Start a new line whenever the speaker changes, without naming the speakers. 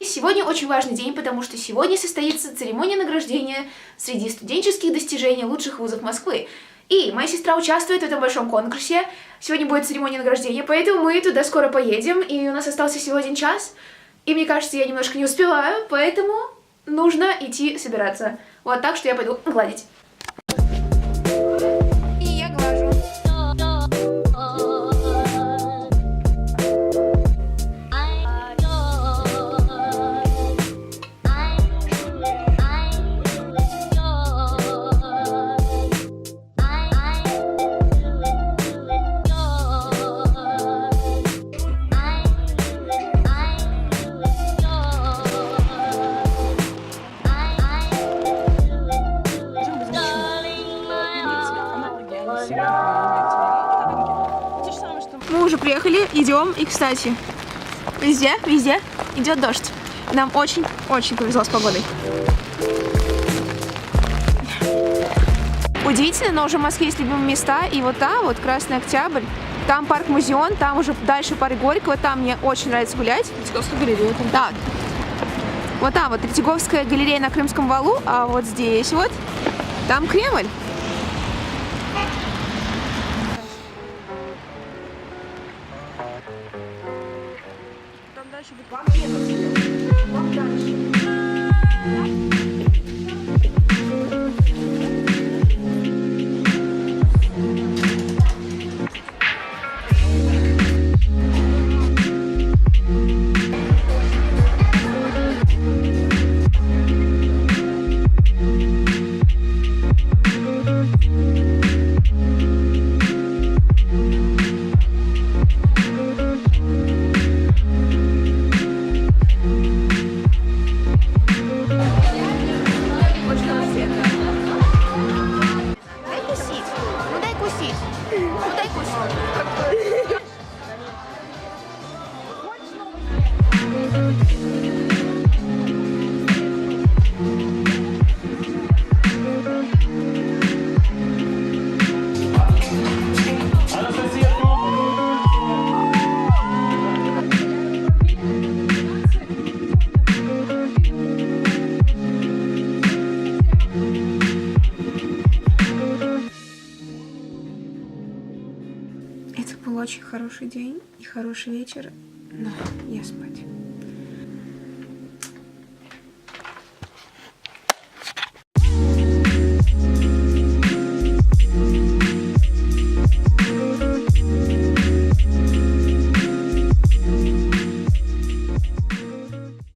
Сегодня очень важный день, потому что сегодня состоится церемония награждения среди студенческих достижений лучших вузов Москвы. И моя сестра участвует в этом большом конкурсе. Сегодня будет церемония награждения, поэтому мы туда скоро поедем. И у нас остался всего 1 час. И мне кажется, я немножко не успеваю, поэтому нужно идти собираться. Вот так, что я пойду гладить. И я глажу. Мы уже приехали, идем, и, кстати, везде идет дождь. Нам очень повезло с погодой. Удивительно, но уже в Москве есть любимые места, и вот там, вот Красный Октябрь, там парк-музеон, там уже дальше парк Горького, там мне очень нравится гулять.
Третьяковская галерея.
Да. Вот там вот Третьяковская галерея на Крымском валу, а вот здесь вот, там Кремль.
Там дальше будет вам дальше. Это был очень хороший день и хороший вечер, но я спать.